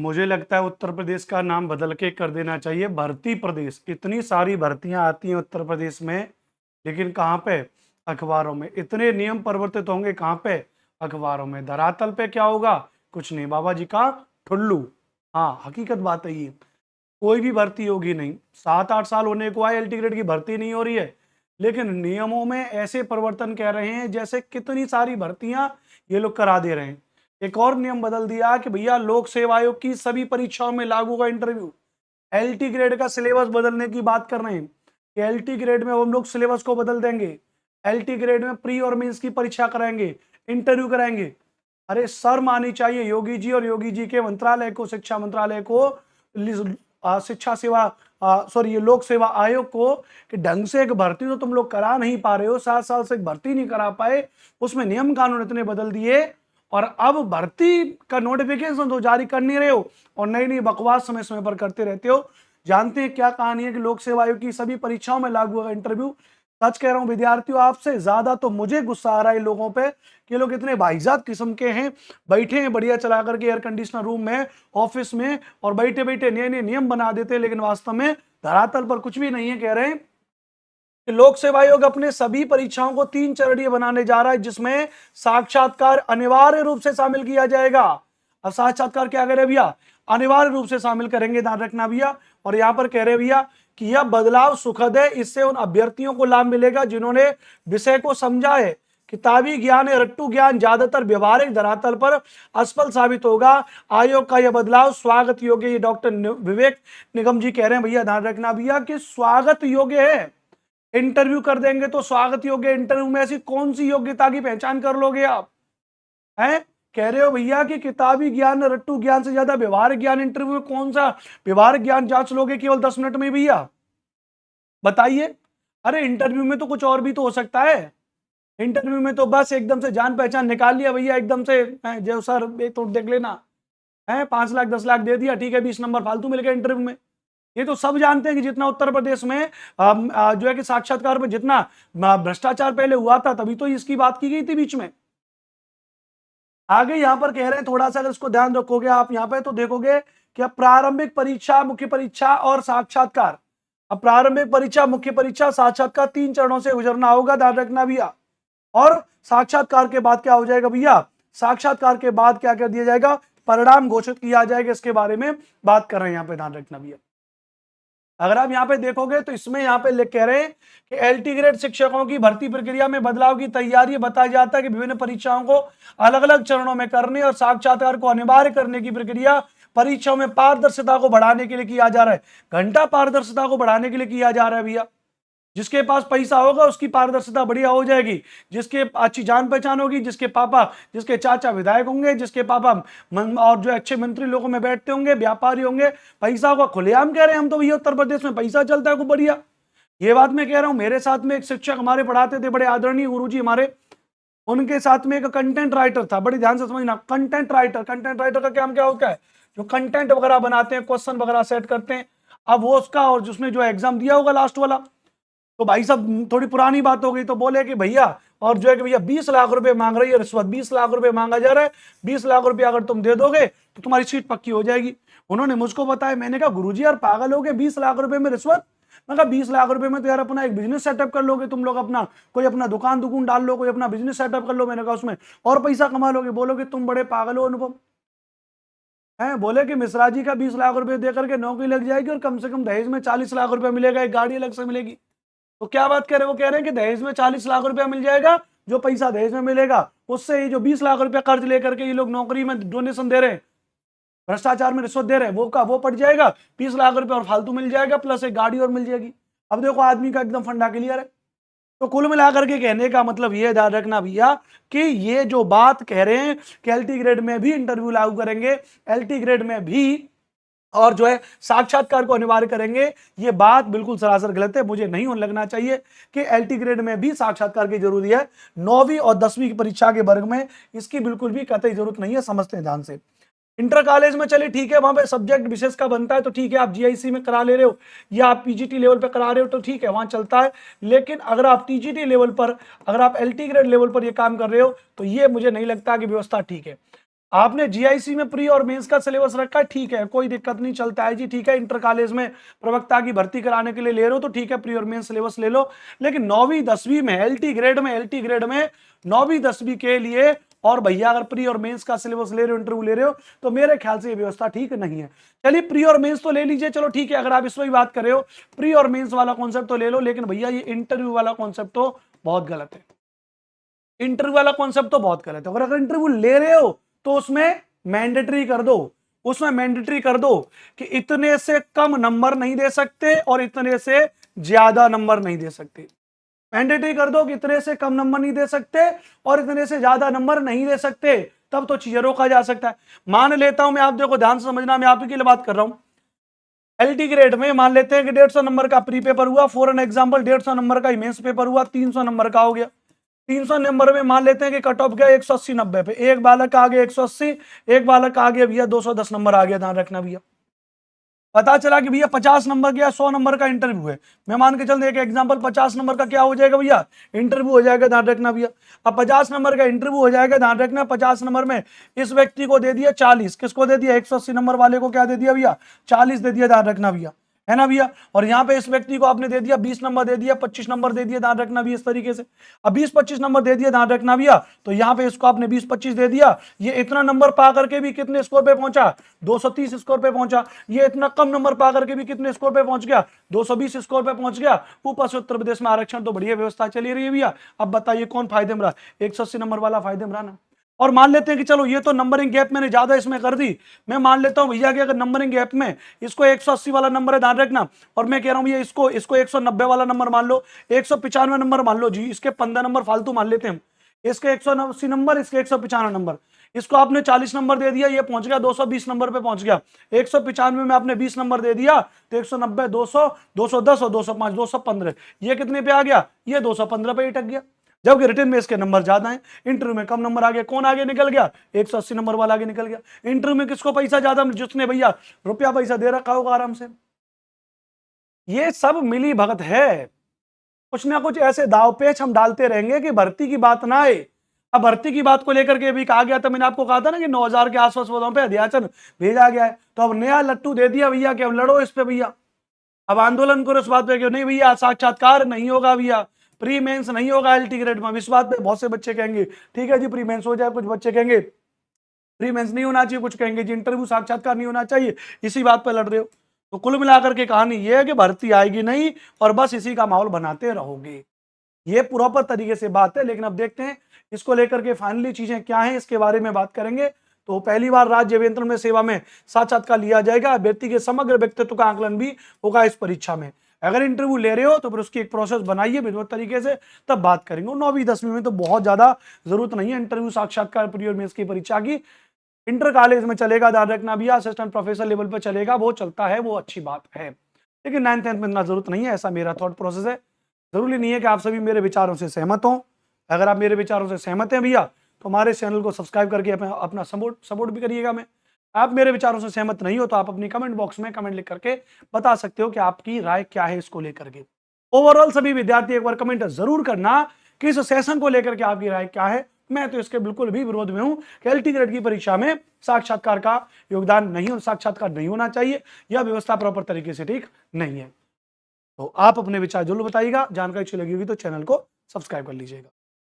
मुझे लगता है उत्तर प्रदेश का नाम बदल के कर देना चाहिए भर्ती प्रदेश। इतनी सारी भर्तियां आती हैं उत्तर प्रदेश में, लेकिन कहाँ पे? अखबारों में। इतने नियम परिवर्तित होंगे कहाँ पे? अखबारों में। धरातल पे क्या होगा? कुछ नहीं, बाबा जी का ठुल्लू। हाँ, हकीकत बात है ये। कोई भी भर्ती होगी नहीं। 7-8 साल होने को आए, एलटी ग्रेड की भर्ती नहीं हो रही है, लेकिन नियमों में ऐसे परिवर्तन कह रहे हैं जैसे कितनी सारी भर्तियां ये लोग करा दे रहे हैं। एक और नियम बदल दिया कि भैया लोक सेवा आयोग की सभी परीक्षाओं में लागू होगा इंटरव्यू। एलटी ग्रेड का सिलेबस बदलने की बात कर रहे हैं कि एलटी ग्रेड में हम लोग सिलेबस को बदल देंगे। एलटी ग्रेड में प्री और मेंस की परीक्षा कराएंगे, इंटरव्यू कराएंगे। अरे शर्म आनी चाहिए योगी जी और योगी जी के मंत्रालय को, शिक्षा मंत्रालय को, शिक्षा सेवा सॉरी ये लोक सेवा आयोग को, कि ढंग से एक भर्ती तो तुम लोग करा नहीं पा रहे हो। 7 साल से एक भर्ती नहीं करा पाए, उसमें नियम कानून इतने बदल दिए, और अब भर्ती का नोटिफिकेशन तो जारी कर नहीं रहे हो और नई नई बकवास समय समय पर करते रहते हो। जानते हैं क्या कहानी है कि लोक सेवा आयोग की सभी परीक्षाओं में लागू होगा इंटरव्यू। सच कह रहा हूं विद्यार्थियों, आपसे ज्यादा तो मुझे गुस्सा आ रहा है इन लोगों पे कि ये लोग इतने भाईजात किस्म के हैं, बैठे हैं बढ़िया चला करके एयर कंडीशनर रूम में, ऑफिस में, और बैठे बैठे नए नए नियम बना देते हैं, लेकिन वास्तव में धरातल पर कुछ भी नहीं है। कह रहे हैं कि लोक सेवा आयोग अपने सभी परीक्षाओं को 3 चरणीय बनाने जा रहा है, जिसमें साक्षात्कार अनिवार्य रूप से शामिल किया जाएगा। अब साक्षात्कार क्या करे भैया? अनिवार्य रूप से शामिल करेंगे, ध्यान रखना भैया। और यहां पर कह रहे भैया कि यह बदलाव सुखद है, इससे उन अभ्यर्थियों को लाभ मिलेगा जिन्होंने विषय को समझा है। किताबी ज्ञान या रट्टू ज्ञान ज्यादातर व्यवहारिक धरातल पर असफल साबित होगा। आयोग का यह बदलाव स्वागत योग्य। ये डॉक्टर विवेक निगम जी कह रहे हैं भैया, ध्यान रखना भैया कि स्वागत योग्य है। इंटरव्यू कर देंगे तो स्वागत योग्य। इंटरव्यू में ऐसी कौन सी योग्यता की पहचान कर लोगे आप? हैं? कह रहे हो भैया कि किताबी ज्ञान रट्टू ज्ञान से ज्यादा व्यवहारिक ज्ञान। इंटरव्यू में कौन सा व्यवहारिक ज्ञान जांच लोगे केवल 10 मिनट में भैया? बताइए। अरे इंटरव्यू में तो कुछ और भी तो हो सकता है। इंटरव्यू में तो बस एकदम से जान पहचान निकाल लिया भैया, एकदम से जो सर एक तो देख लेना है, 5 लाख 10 लाख दे दिया, ठीक है, 20 नंबर फालतू मिल गए इंटरव्यू में। ये तो सब जानते हैं कि जितना उत्तर प्रदेश में जो है कि साक्षात्कार में जितना भ्रष्टाचार पहले हुआ था, तभी तो इसकी बात की गई थी बीच में। आगे यहां पर कह रहे हैं, थोड़ा सा अगर इसको ध्यान रखोगे आप यहां पे तो देखोगे कि अब प्रारंभिक परीक्षा, मुख्य परीक्षा और साक्षात्कार, अब प्रारंभिक परीक्षा, मुख्य परीक्षा, साक्षात्कार 3 चरणों से गुजरना होगा, ध्यान रखना भैया। और साक्षात्कार के बाद क्या हो जाएगा भैया? साक्षात्कार के बाद क्या कर दिया जाएगा? परिणाम घोषित किया जाएगा। इसके बारे में बात कर रहे हैं यहां पे, ध्यान रखना भैया। अगर आप यहां पे देखोगे तो इसमें यहां पे लिख कह रहे हैं कि एलटी ग्रेड शिक्षकों की भर्ती प्रक्रिया में बदलाव की तैयारी। बताया जाता है कि विभिन्न परीक्षाओं को अलग अलग चरणों में करने और साक्षात्कार को अनिवार्य करने की प्रक्रिया परीक्षाओं में पारदर्शिता को बढ़ाने के लिए किया जा रहा है। घंटा पारदर्शिता को बढ़ाने के लिए किया जा रहा है भैया। जिसके पास पैसा होगा उसकी पारदर्शिता बढ़िया हो जाएगी, जिसके अच्छी जान पहचान होगी, जिसके पापा, जिसके चाचा विधायक होंगे, जिसके पापा और जो अच्छे मंत्री लोगों में बैठते होंगे, व्यापारी होंगे, पैसा होगा। खुलेआम कह रहे हैं हम तो भैया उत्तर प्रदेश में पैसा चलता है खूब बढ़िया। ये बात मैं कह रहा हूं। मेरे साथ में एक शिक्षक हमारे पढ़ाते थे, बड़े आदरणीय गुरुजी हमारे, उनके साथ में एक कंटेंट राइटर था। बड़ी ध्यान से समझना, कंटेंट राइटर, कंटेंट राइटर का काम क्या होता है? जो कंटेंट वगैरह बनाते हैं, क्वेश्चन वगैरह सेट करते हैं। अब वो उसका, और जिसने जो एग्जाम दिया होगा लास्ट वाला, तो भाई साहब थोड़ी पुरानी बात हो गई, तो बोले कि भैया, और जो है कि भैया 20 लाख रुपए मांग रही है रिश्वत, 20 लाख रुपए मांगा जा रहा है, 20 लाख रुपए अगर तुम दे दोगे तो तुम्हारी सीट पक्की हो जाएगी। उन्होंने मुझको बताया। मैंने कहा गुरुजी यार पागल हो गए, 20 लाख रुपए में रिश्वत? मैं कहा 20 लाख रुपए में तो यार अपना एक बिजनेस सेटअप कर लोगे तुम लोग, अपना कोई अपना दुकान डाल लो, कोई अपना बिजनेस सेटअप कर लो। मैंने कहा उसमें और पैसा कमा लोगे। बोलोगे तुम बड़े पागल हो अनुपम। है बोले कि मिश्रा जी का 20 लाख रुपए दे करके नौकरी लग जाएगी और कम से कम दहेज में 40 लाख रुपए मिलेगा, एक गाड़ी अलग से मिलेगी। तो क्या बात कर रहे हैं? वो कह रहे हैं कि दहेज में 40 लाख रुपया मिल जाएगा, जो पैसा दहेज में मिलेगा उससे ही जो 20 लाख रुपया कर्ज लेकर के ये लोग नौकरी में डोनेशन दे रहे हैं, भ्रष्टाचार में रिश्वत दे रहे हैं, वो पड़ जाएगा, 20 लाख रुपया और फालतू मिल जाएगा, प्लस एक गाड़ी और मिल जाएगी। अब देखो आदमी का एकदम फंडा क्लियर है। तो कुल मिलाकर के कहने का मतलब ये ध्यान रखना भैया कि ये जो बात कह रहे हैं कि एलटी ग्रेड में भी इंटरव्यू लागू करेंगे, एलटी ग्रेड में भी और जो है साक्षात्कार को अनिवार्य करेंगे, ये बात बिल्कुल सरासर गलत है। मुझे नहीं लगना चाहिए कि एलटी ग्रेड में भी साक्षात्कार की जरूरी है। 9वीं और 10वीं की परीक्षा के वर्ग में इसकी बिल्कुल भी कतई जरूरत नहीं है। समझते हैं ध्यान से। इंटर कॉलेज में चले ठीक है, वहां पे सब्जेक्ट विशेष का बनता है तो ठीक है, आप जीआईसी में करा ले रहे हो या आप पीजीटी लेवल पे करा रहे हो तो ठीक है, वहां चलता है। लेकिन अगर आप टीजीटी लेवल पर, अगर आप एलटी ग्रेड लेवल पर ये काम कर रहे हो तो ये मुझे नहीं लगता कि व्यवस्था ठीक है। आपने जीआईसी में प्री और मेंस का सिलेबस रखा है, ठीक है, कोई दिक्कत नहीं, चलता है जी, ठीक है। इंटर कॉलेज में प्रवक्ता की भर्ती कराने के लिए ले रहे हो तो ठीक है, प्री और मेंस सिलेबस ले लो। लेकिन 9वीं 10वीं में एलटी ग्रेड में 9वीं 10वीं के लिए, और भैया अगर प्री और मेंस का सिलेबस ले रहे हो, इंटरव्यू ले रहे हो, तो मेरे ख्याल से ये व्यवस्था ठीक नहीं है। चलिए प्री और मेंस तो ले लीजिए, चलो ठीक है, अगर आप इसमें भी बात कर रहे हो प्री और मेंस वाला कॉन्सेप्ट तो ले लो, लेकिन भैया ये इंटरव्यू वाला कॉन्सेप्ट तो बहुत गलत है। इंटरव्यू वाला कॉन्सेप्ट तो बहुत गलत है। अगर इंटरव्यू ले रहे हो तो उसमें मैंडेटरी कर दो, उसमें मैंडेटरी कर दो कि इतने से कम नंबर नहीं दे सकते और इतने से ज्यादा नंबर नहीं दे सकते। मैंडेटरी कर दो कि इतने से कम नंबर नहीं दे सकते और इतने से ज्यादा नंबर नहीं दे सकते, तब तो चीजें रोका जा सकता है। मान लेता हूं मैं, आप देखो ध्यान से समझना, मैं आप ही के लिए बात कर रहा हूं। एलटी ग्रेड में मान लेते हैं कि 150 नंबर का प्री पेपर हुआ, फॉर एन एग्जांपल 150 नंबर का मेंस पेपर हुआ, 300 नंबर का हो गया। 300 नंबर में मान लेते हैं कि कट ऑफ गया 180 90 पे, एक बालक आ गया 180, एक बालक आ गया भैया 210 नंबर आ गया। ध्यान रखना भैया, पता चला कि भैया 50 नंबर गया, 100 नंबर का इंटरव्यू है, मैं मान के चलते एक एग्जांपल 50 नंबर का क्या हो जाएगा भैया, इंटरव्यू हो जाएगा। ध्यान रखना भैया, अब 50 नंबर का इंटरव्यू हो जाएगा। ध्यान रखना 50 नंबर में इस व्यक्ति को दे दिया 40, किसको दे दिया, 180 नंबर वाले को क्या दे दिया भैया, 40 दे दिया। ध्यान रखना भैया, है ना भैया। और यहाँ पे इस व्यक्ति को आपने दे दिया 20 नंबर दे दिया, 25 नंबर दे दिया। ध्यान रखना भी इस तरीके से, अब 20-25 नंबर दे दिया। ध्यान रखना भैया, तो यहाँ पे इसको आपने 20-25 दे दिया, ये इतना नंबर पा करके भी कितने स्कोर पे पहुंचा, 230 स्कोर पे पहुंचा। ये इतना कम नंबर पा करके भी कितने स्कोर पे पहुंच गया, 220 स्कोर पे पहुंच गया। ऊपर से उत्तर प्रदेश में आरक्षण तो बढ़िया व्यवस्था चली रही है भैया। अब बताइए कौन फायदे में रहा, 180 नंबर वाला फायदे में रहा ना। और मान लेते हैं कि चलो ये तो नंबरिंग गैप मैंने ज्यादा इसमें कर दी, मैं मान लेता हूं भैया कि अगर नंबरिंग गैप में इसको 180 वाला नंबर है, ध्यान रखना, और मैं कह रहा हूं भैया इसको 190 वाला नंबर मान लो, 195 नंबर मान लो जी, इसके 15 नंबर फालतू मान लेते हैं हम, इसके 180 नंबर, इसके 195 नंबर, इसको आपने 40 नंबर दे दिया, ये पहुंच गया 220 नंबर पे पहुंच गया। 195 में आपने 20 नंबर दे दिया तो 190, 200, 210 और 205, 215, ये कितने पे आ गया, ये 215 पे ही अटक गया। जबकि रिटर्न में इसके नंबर ज्यादा हैं, इंटरव्यू में कम नंबर आ गया। कौन आगे निकल गया, 180 नंबर वाला आगे निकल गया। इंटरव्यू में किसको पैसा ज्यादा, जिसने भैया रुपया पैसा दे रखा होगा आराम से। ये सब मिली भगत है, कुछ ना कुछ ऐसे दाव पेच हम डालते रहेंगे कि भर्ती की बात ना आए। अब भर्ती की बात को लेकर के भी कहा गया था, मैंने आपको कहा था ना कि 9000 के आसपास पदों पे अध्याचन भेजा गया है, तो अब नया लट्टू दे दिया भैया कि अब लड़ो इस पे भैया, अब आंदोलन करो इस बात पे कि नहीं भैया साक्षात्कार नहीं होगा भैया, प्री मेंस नहीं होगा एलटी ग्रेड में। इस बात पे बहुत से बच्चे कहेंगे ठीक है जी प्री मेंस हो जाए, कुछ बच्चे कहेंगे प्री मेंस नहीं होना चाहिए, कुछ कहेंगे जी इंटरव्यू साक्षात्कार नहीं होना चाहिए, इसी बात पे लड़ रहे हो। तो कुल मिलाकर के कहानी ये है कि भर्ती आएगी नहीं और बस इसी का माहौल बनाते रहोगे, ये प्रॉपर तरीके से बात है। लेकिन अब देखते हैं इसको लेकर के फाइनली चीजें क्या हैं, इसके बारे में बात करेंगे। तो पहली बार राज्य अभियंत्रण में सेवा में साक्षात्कार लिया जाएगा, अभ्यर्थी के समग्र व्यक्तित्व का आकलन भी होगा इस परीक्षा में। अगर इंटरव्यू ले रहे हो तो फिर उसकी एक प्रोसेस बनाइए विधिवत तरीके से, तब बात करेंगे। 9वीं 10वीं में तो बहुत ज्यादा जरूरत नहीं है इंटरव्यू साक्षात्कार प्री और मेंस की परीक्षा की, इंटर कॉलेज में चलेगा। ध्यान रखना भी, असिस्टेंट प्रोफेसर लेवल पर चलेगा, वो चलता है, वो अच्छी बात है। लेकिन 9th 10th में इतना जरूरत नहीं है, ऐसा मेरा थॉट प्रोसेस है। जरूरी नहीं है कि आप सभी मेरे विचारों से सहमत हों। अगर आप मेरे विचारों से सहमत हैं भैया तो हमारे चैनल को सब्सक्राइब करके अपना सपोर्ट भी करिएगा। मैं, आप मेरे विचारों से सहमत नहीं हो तो आप अपनी कमेंट बॉक्स में कमेंट लिख करके बता सकते हो कि आपकी राय क्या है इसको लेकर के। ओवरऑल सभी विद्यार्थी एक बार कमेंट जरूर करना कि इस सेशन को लेकर के आपकी राय क्या है। मैं तो इसके बिल्कुल भी विरोध में हूं कि एलटी ग्रेड की परीक्षा में साक्षात्कार का योगदान नहीं, साक्षात्कार नहीं होना चाहिए, यह व्यवस्था प्रॉपर तरीके से ठीक नहीं है। तो आप अपने विचार जरूर बताइएगा, जानकारी अच्छी लगी होगी तो चैनल को सब्सक्राइब कर लीजिएगा।